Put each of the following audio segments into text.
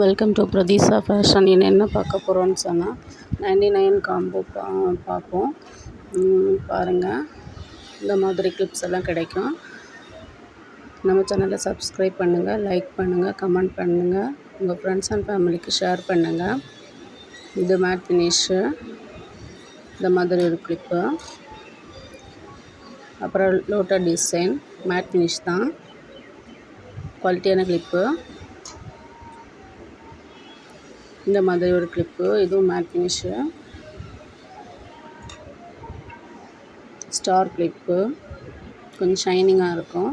Welcome to Pratheesha fashion. என்ன பார்க்க போகிறோன்னு சொன்னால் 99 காம்போ பார்ப்போம். பாருங்கள், இந்த மாதிரி கிளிப்ஸ் எல்லாம் கிடைக்கும். நம்ம சேனலை சப்ஸ்கிரைப் பண்ணுங்கள், லைக் பண்ணுங்கள், கமெண்ட் பண்ணுங்கள், உங்கள் ஃப்ரெண்ட்ஸ் அண்ட் ஃபேமிலிக்கு ஷேர் பண்ணுங்கள். இது மேட் ஃபினிஷு, இந்த மாதிரி ஒரு கிளிப்பு. அப்புறம் லோட்டட் டிசைன், மேட் ஃபினிஷ் தான், குவாலிட்டியான கிளிப்பு. இந்த மாதிரி ஒரு கிளிப்பு, இதுவும் மேட் ஃபினிஷு. ஸ்டார் கிளிப்பு, கொஞ்சம் ஷைனிங்காக இருக்கும்.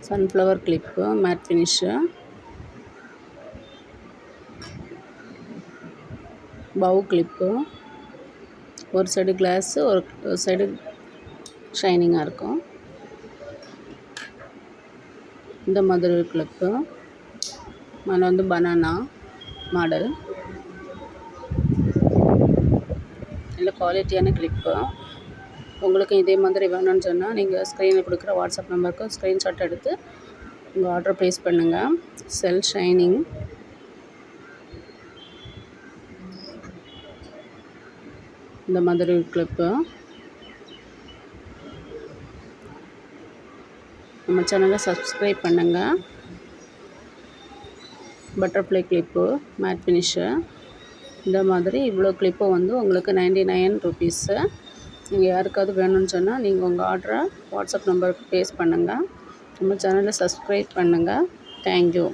Sunflower clip, matte finish. Bow clip, ஒரு சைடு கிளாஸு, ஒரு சைடு ஷைனிங்காக இருக்கும். இந்த மாதிரி ஒரு கிளிப்பு, அதில் பனானா மாடல், நல்ல குவாலிட்டியான கிளிப்பு. உங்களுக்கு இதே மாதிரி வேணும்னு சொன்னால் நீங்கள் ஸ்க்ரீனில் கொடுக்குற வாட்ஸ்அப் நம்பருக்கு ஸ்க்ரீன்ஷாட் எடுத்து உங்கள் ஆர்டர் ப்ளேஸ் பண்ணுங்கள். செல் ஷைனிங், இந்த மாதிரி ஒரு கிளிப்பு. நம்ம சேனலை சப்ஸ்கிரைப் பண்ணுங்கள். Butterfly clip, matte finish. இந்த மாதிரி இவ்வளோ கிளிப்பு உங்களுக்கு 99 ருபீஸு. நீங்கள் யாருக்காவது வேணும்னு சொன்னால் நீங்கள் உங்கள் ஆர்டரை வாட்ஸ்அப் நம்பருக்கு ப்ளேஸ் பண்ணுங்கள். நம்ம சேனலை சப்ஸ்கிரைப் பண்ணுங்கள். தேங்க்யூ.